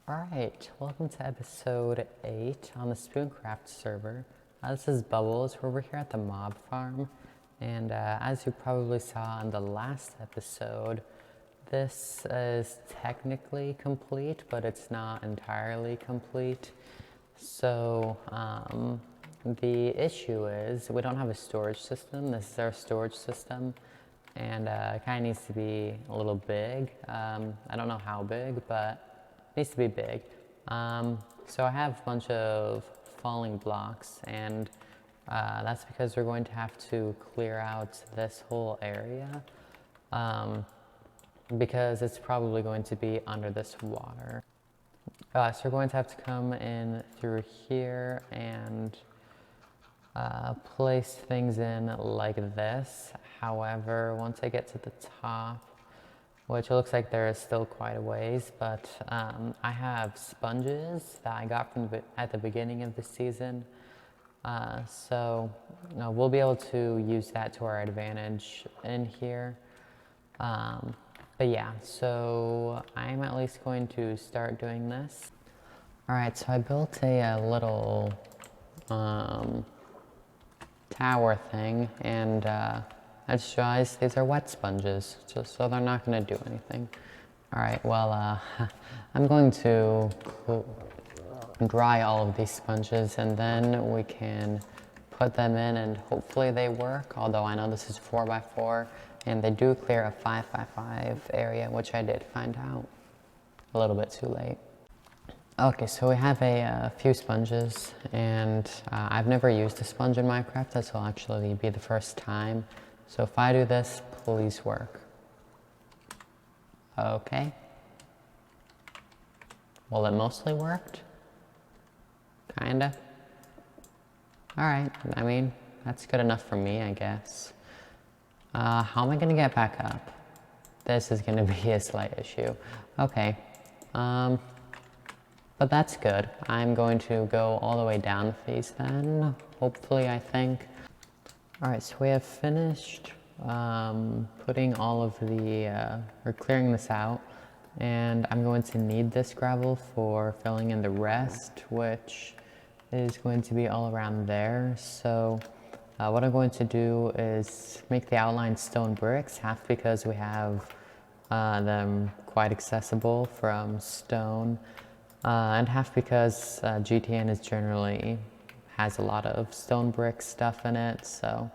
Alright, welcome to episode 8 on the Spooncraft server. This is Bubbles. We're over here at the mob farm, and as you probably saw in the last episode, this is technically complete, but it's not entirely complete. So, the issue is we don't have a storage system. This is our storage system, and it kind of needs to be a little big. I don't know how big, but needs to be big. So I have a bunch of falling blocks, and that's because we're going to have to clear out this whole area because it's probably going to be under this water. So we're going to have to come in through here and place things in like this. However, once I get to the top, which it looks like there is still quite a ways, but I have sponges that I got from at the beginning of the season. So we'll be able to use that to our advantage in here. But yeah, so I'm at least going to start doing this. All right, so I built a little tower thing, and I just realized these are wet sponges, just so they're not going to do anything. All right, well, I'm going to dry all of these sponges, and then we can put them in, and hopefully they work, although I know this is 4x4, and they do clear a 5x5 area, which I did find out a little bit too late. Okay, so we have a few sponges, and I've never used a sponge in Minecraft. This will actually be the first time. So if I do this, please work. Okay. Well, it mostly worked. Kinda. Alright, I mean, that's good enough for me, I guess. How am I gonna get back up? This is gonna be a slight issue. Okay. But that's good. I'm going to go all the way down with these then, hopefully, I think. Alright, so we have finished putting all of the, or clearing this out, and I'm going to need this gravel for filling in the rest, which is going to be all around there. So what I'm going to do is make the outline stone bricks, half because we have them quite accessible from stone, and half because GTN is generally has a lot of stone brick stuff in it. So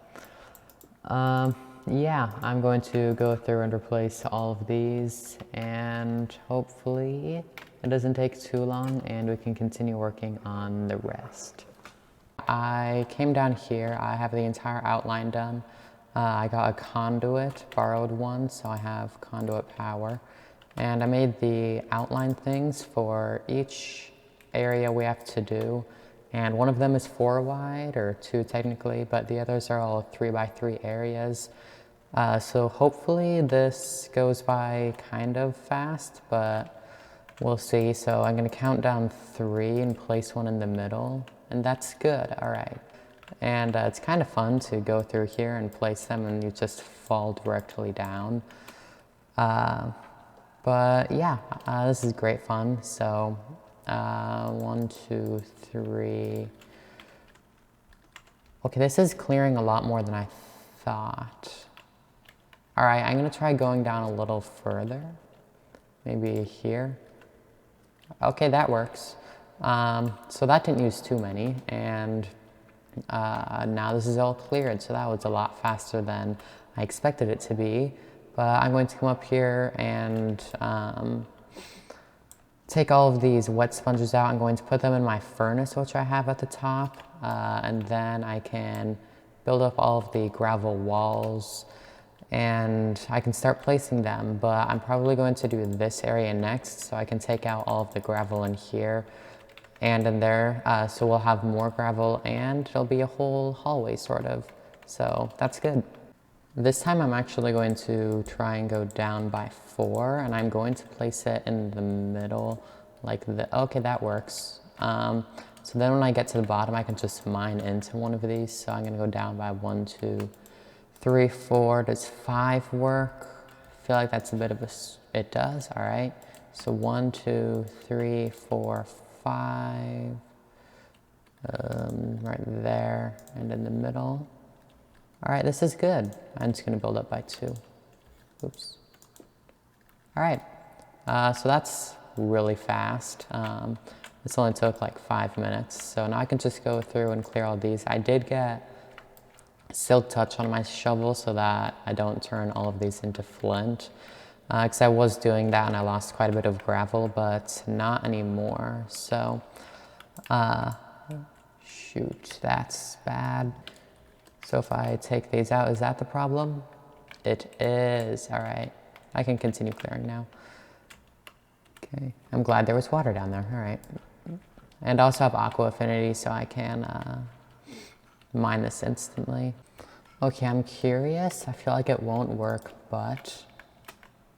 yeah, I'm going to go through and replace all of these, and hopefully it doesn't take too long and we can continue working on the rest. I came down here, I have the entire outline done. I got a conduit, borrowed one, so I have conduit power. And I made the outline things for each area we have to do. And one of them is 4 wide, or 2 technically, but the others are all 3x3 areas. So hopefully this goes by kind of fast, but we'll see. So I'm gonna count down 3 and place one in the middle, and that's good, all right. And it's kind of fun to go through here and place them and you just fall directly down. But yeah, this is great fun. So 1, 2, 3. Okay, this is clearing a lot more than I thought. All right, I'm gonna try going down a little further. Maybe here. Okay, that works. So that didn't use too many, and now this is all cleared. So that was a lot faster than I expected it to be. But I'm going to come up here and take all of these wet sponges out. I'm going to put them in my furnace, which I have at the top, and then I can build up all of the gravel walls, and I can start placing them. But I'm probably going to do this area next, so I can take out all of the gravel in here and in there, so we'll have more gravel, and it'll be a whole hallway, sort of. So that's good. This time I'm actually going to try and go down by 4, and I'm going to place it in the middle like this. Okay, that works. So then when I get to the bottom, I can just mine into one of these. So I'm gonna go down by 1, 2, 3, 4. Does 5 work? I feel like that's a bit of a, it does, all right. So 1, 2, 3, 4, 5. Right there and in the middle. All right, this is good. I'm just gonna build up by 2. Oops. All right, so that's really fast. This only took like 5 minutes. So now I can just go through and clear all these. I did get silk touch on my shovel so that I don't turn all of these into flint. Because I was doing that and I lost quite a bit of gravel, but not anymore. So, shoot, that's bad. So if I take these out, is that the problem? It is. All right, I can continue clearing now. Okay, I'm glad there was water down there. All right. And I also have aqua affinity, so I can mine this instantly. Okay, I'm curious. I feel like it won't work, but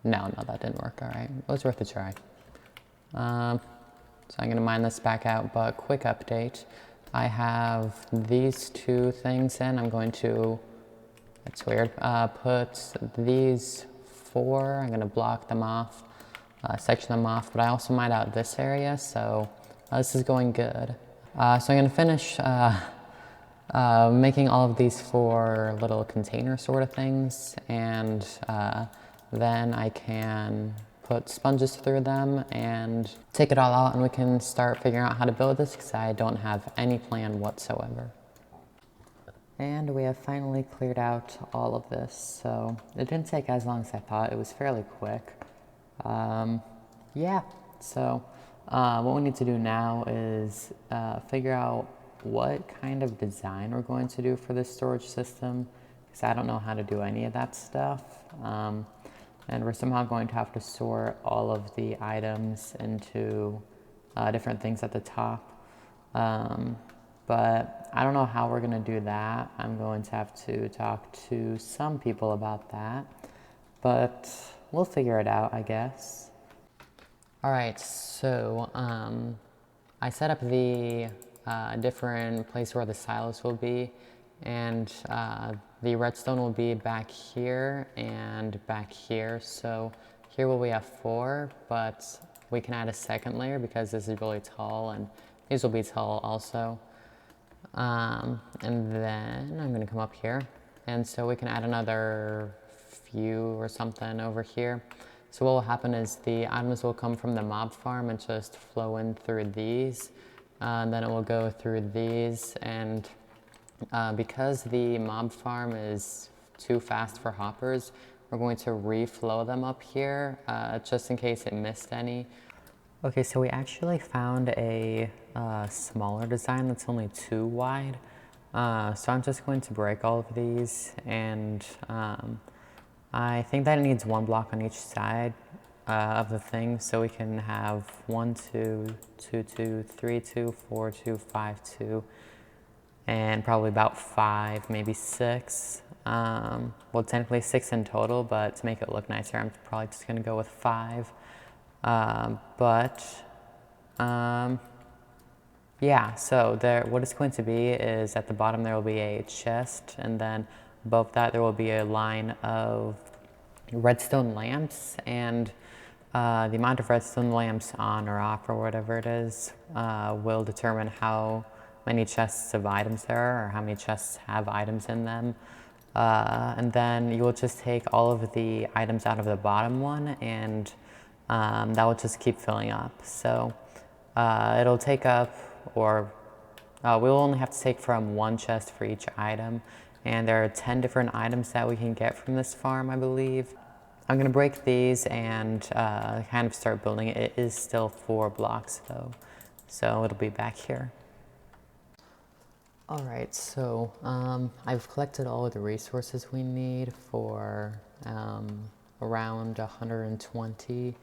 no, that didn't work. All right, it was worth a try. So I'm gonna mine this back out, but quick update. I have these 2 things in. I'm going to, that's weird, put these 4, I'm gonna block them off, section them off, but I also mined out this area, so this is going good. So I'm gonna finish making all of these 4 little container sort of things, and then I can put sponges through them and take it all out, and we can start figuring out how to build this because I don't have any plan whatsoever. And we have finally cleared out all of this, so it didn't take as long as I thought. It was fairly quick. Yeah, so what we need to do now is figure out what kind of design we're going to do for this storage system, because I don't know how to do any of that stuff. And we're somehow going to have to sort all of the items into different things at the top. But I don't know how we're gonna do that. I'm going to have to talk to some people about that, but we'll figure it out, I guess. All right, so I set up the different place where the silos will be, and the redstone will be back here and back here. So here we have 4, but we can add a second layer because this is really tall, and these will be tall also. And then I'm gonna come up here, and so we can add another few or something over here. So what will happen is the items will come from the mob farm and just flow in through these, and then it will go through these, and because the mob farm is too fast for hoppers, we're going to reflow them up here, just in case it missed any. Okay, so we actually found a smaller design that's only 2 wide. So I'm just going to break all of these, and I think that it needs 1 block on each side of the thing, so we can have 1, 2, 2, 2, 3, 2, 4, 2, 5, 2, and probably about 5, maybe 6. Well, technically 6 in total, but to make it look nicer, I'm probably just gonna go with 5. Yeah, so what it's going to be is at the bottom there will be a chest, and then above that there will be a line of redstone lamps, and the amount of redstone lamps on or off or whatever it is will determine how many chests of items there are, or how many chests have items in them. And then you will just take all of the items out of the bottom one, and that will just keep filling up. So it'll take up, or we'll only have to take from 1 chest for each item, and there are 10 different items that we can get from this farm, I believe. I'm gonna break these and kind of start building it. It is still 4 blocks though, so it'll be back here. All right, so I've collected all of the resources we need for around 120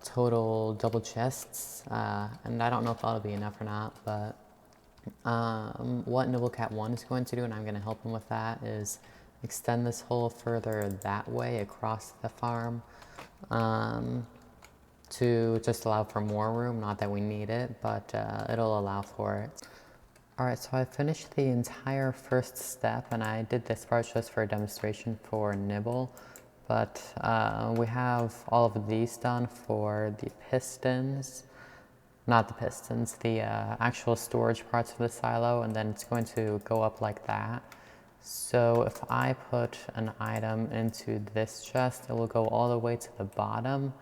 total double chests, and I don't know if that'll be enough or not, but what Nibblecat 1 is going to do, and I'm going to help him with that, is extend this hole further that way across the farm to just allow for more room. Not that we need it, but it'll allow for it. Alright, so I finished the entire first step, and I did this part just for a demonstration for Nibble. But we have all of these done for the pistons. Not the pistons, the actual storage parts of the silo, and then it's going to go up like that. So if I put an item into this chest, it will go all the way to the bottom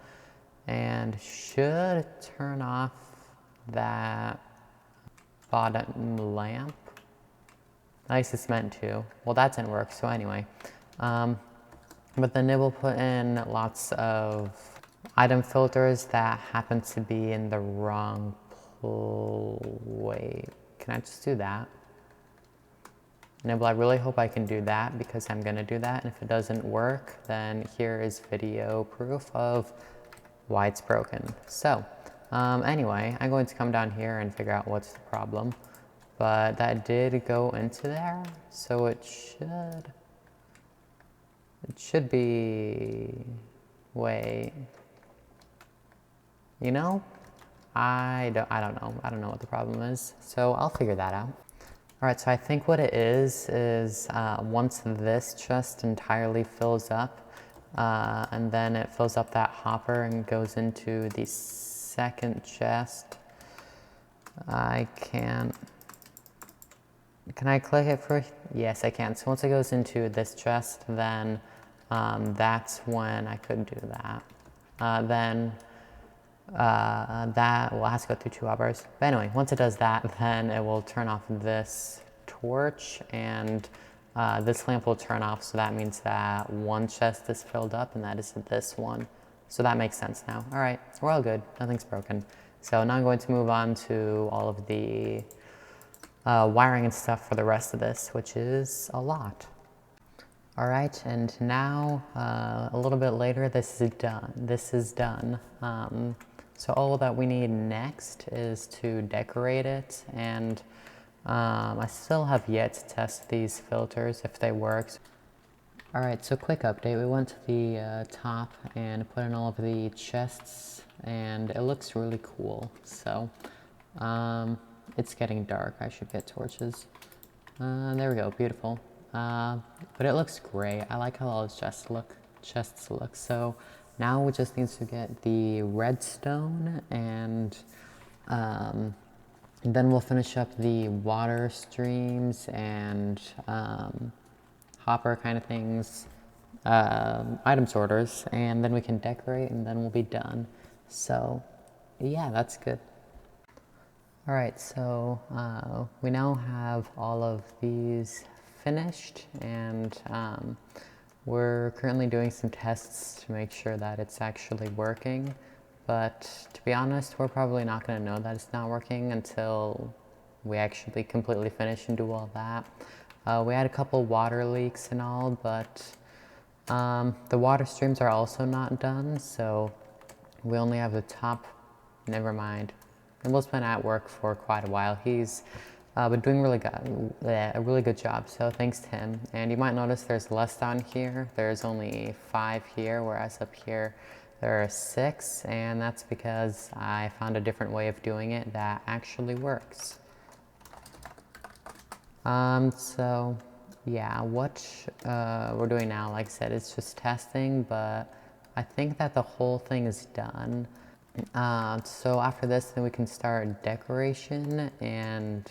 and should turn off that bottom lamp. At least it's meant to. Well, that didn't work, so anyway. But then Nibble put in lots of item filters that happen to be in the wrong wait, can I just do that? Nibble, I really hope I can do that because I'm gonna do that, and if it doesn't work, then here is video proof of why it's broken. So, anyway, I'm going to come down here and figure out what's the problem. But that did go into there, so it should be, wait. You know, I don't know what the problem is, so I'll figure that out. All right, so I think what it is once this chest entirely fills up, and then it fills up that hopper and goes into the second chest. Can I click it for, yes I can. So once it goes into this chest, then that's when I could do that. That will have to go through 2 hours. But anyway, once it does that, then it will turn off this torch, and this lamp will turn off, so that means that one chest is filled up, and that is this one. So that makes sense now. All right, we're all good. Nothing's broken. So now I'm going to move on to all of the wiring and stuff for the rest of this, which is a lot. All right, and now a little bit later, this is done. So all that we need next is to decorate it, and I still have yet to test these filters if they work. All right, so quick update. We went to the top and put in all of the chests, and it looks really cool. So it's getting dark. I should get torches. There we go, beautiful. But it looks great. I like how all those chests look. So now we just need to get the redstone, and then we'll finish up the water streams and hopper kind of things, item sorters, and then we can decorate, and then we'll be done. So yeah, that's good. All right, so we now have all of these finished, and we're currently doing some tests to make sure that it's actually working. But to be honest, we're probably not going to know that it's not working until we actually completely finish and do all that. We had a couple water leaks and all, but the water streams are also not done, so we only have the top. Never mind. Nibble's been at work for quite a while. He's been doing a really good job, so thanks to him. And you might notice there's less down here. There's only 5 here, whereas up here there are 6, and that's because I found a different way of doing it that actually works. So yeah, what we're doing now, like I said, it's just testing, but I think that the whole thing is done. So after this, then we can start decoration, and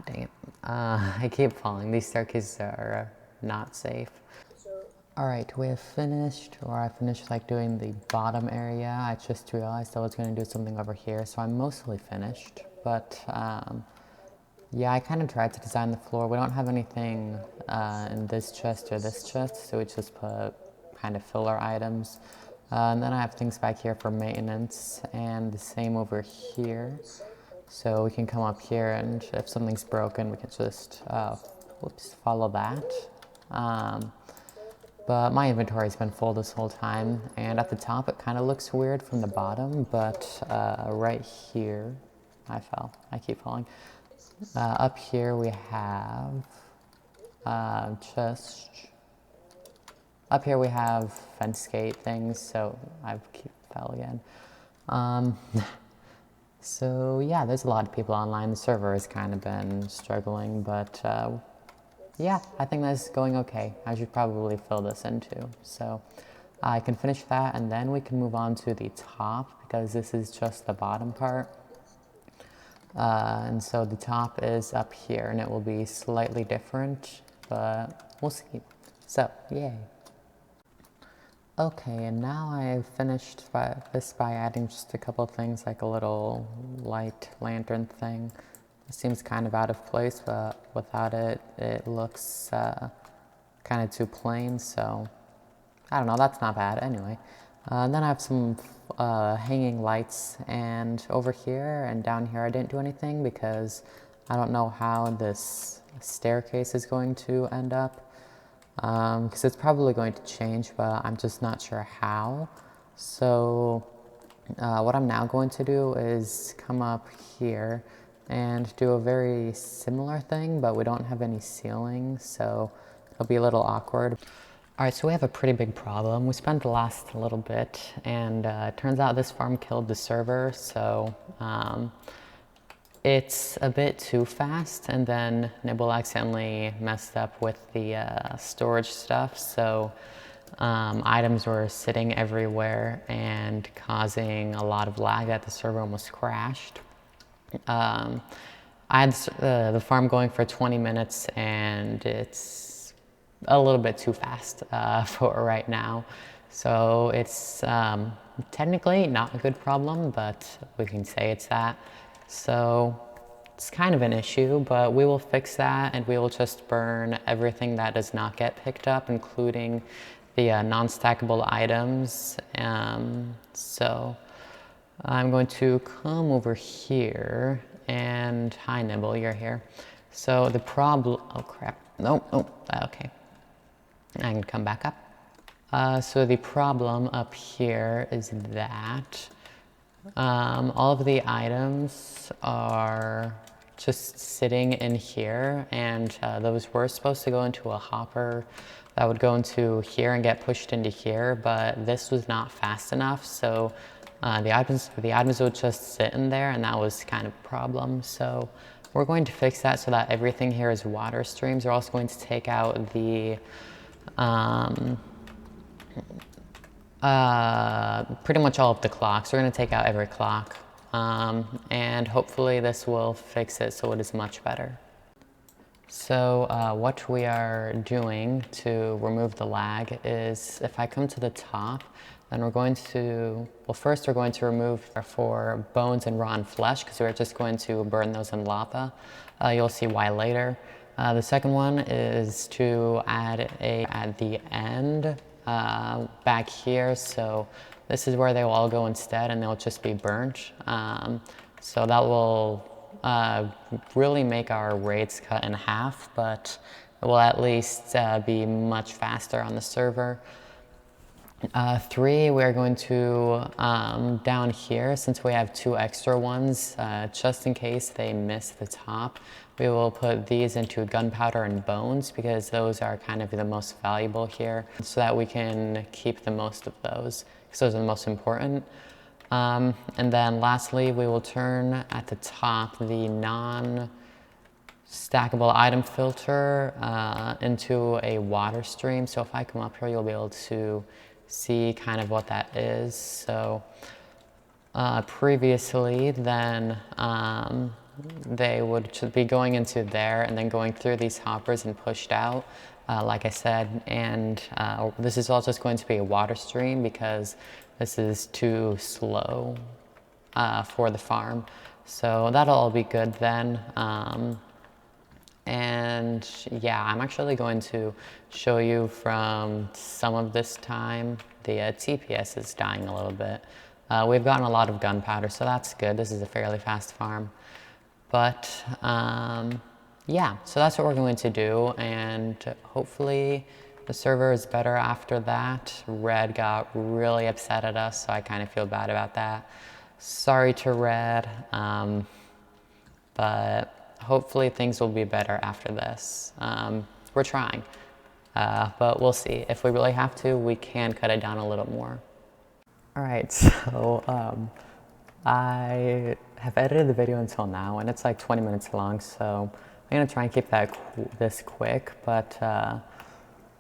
dang it, I keep falling. These staircases are not safe. All right, we have finished, or I finished like doing the bottom area. I just realized I was going to do something over here, so I'm mostly finished. But yeah, I kind of tried to design the floor. We don't have anything in this chest or this chest, so we just put kind of filler items. And then I have things back here for maintenance, and the same over here. So we can come up here, and if something's broken, we can just follow that. But my inventory's been full this whole time, and at the top it kind of looks weird from the bottom, but right here, I keep falling. Up here we have up here we have fence gate things, so I fell again. So yeah, there's a lot of people online. The server has kind of been struggling, but yeah, I think that's going okay. I should probably fill this in too. So I can finish that and then we can move on to the top because this is just the bottom part. And so the top is up here and it will be slightly different, but we'll see. So, yay. Okay, and now I've finished this by adding just a couple things like a little light lantern thing. It seems kind of out of place, but without it, it looks kind of too plain, so I don't know, that's not bad anyway. And then I have some hanging lights, and over here and down here I didn't do anything because I don't know how this staircase is going to end up. Because it's probably going to change, but I'm just not sure how. So what I'm now going to do is come up here and do a very similar thing, but we don't have any ceiling, so it'll be a little awkward. All right, so we have a pretty big problem. We spent the last little bit, and it turns out this farm killed the server, so it's a bit too fast, and then Nibble accidentally messed up with the storage stuff, so items were sitting everywhere and causing a lot of lag that the server almost crashed. I had the farm going for 20 minutes and it's a little bit too fast for right now. So it's technically not a good problem, but we can say it's that. So it's kind of an issue, but we will fix that and we will just burn everything that does not get picked up, including the non-stackable items. So I'm going to come over here and, hi Nibble, you're here. So the problem, oh crap, no, okay. I can come back up. So the problem up here is that all of the items are just sitting in here, and those were supposed to go into a hopper that would go into here and get pushed into here, but this was not fast enough, so the items would just sit in there, and that was kind of a problem. So we're going to fix that so that everything here is water streams. We're also going to take out the pretty much all of the clocks. We're going to take out every clock, and hopefully this will fix it so it is much better. So what we are doing to remove the lag is, if I come to the top, then we're going to, well, first we're going to remove our 4 bones and rotten flesh because we're just going to burn those in lava. You'll see why later. The second one is to add at the end back here, so this is where they will all go instead and they'll just be burnt. So that will really make our raids cut in half, but it will at least be much faster on the server. 3, we're going to, down here, since we have 2 extra ones, just in case they miss the top, we will put these into gunpowder and bones because those are kind of the most valuable here, so that we can keep the most of those because those are the most important. And then lastly, we will turn at the top the non-stackable item filter into a water stream. So if I come up here, you'll be able to see kind of what that is. So previously then they would just be going into there and then going through these hoppers and pushed out, like I said, and this is all just going to be a water stream because this is too slow for the farm. So that'll all be good then. And yeah, I'm actually going to show you from some of this time. The TPS is dying a little bit. We've gotten a lot of gunpowder, so that's good. This is a fairly fast farm. But yeah, so that's what we're going to do, and hopefully the server is better after that. Red got really upset at us, so I kind of feel bad about that. Sorry to Red, but hopefully things will be better after this. We're trying, but we'll see. If we really have to, we can cut it down a little more. All right, so I have edited the video until now, and it's like 20 minutes long, so I'm gonna try and keep that this quick, but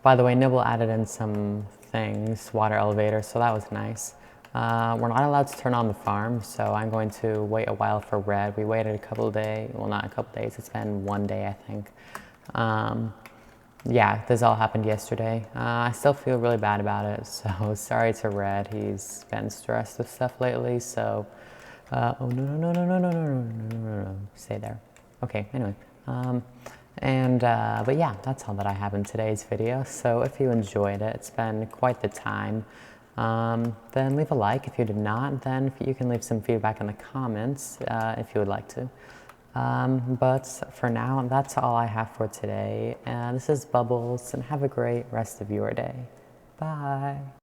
by the way, Nibble added in some things, water elevator, so that was nice. We're not allowed to turn on the farm, so I'm going to wait a while for red. We waited a couple of days, well, not a couple of days, it's been 1 day, I think. Yeah, this all happened yesterday. I still feel really bad about it, so sorry to Red. He's been stressed with stuff lately, so... oh, no, no, no, no, no, no, no, no, no, no, no, stay there. Okay, anyway. But yeah, that's all that I have in today's video. So if you enjoyed it, it's been quite the time. Then leave a like. If you did not, then you can leave some feedback in the comments if you would like to. But for now, that's all I have for today. This is Bubbles, and have a great rest of your day. Bye.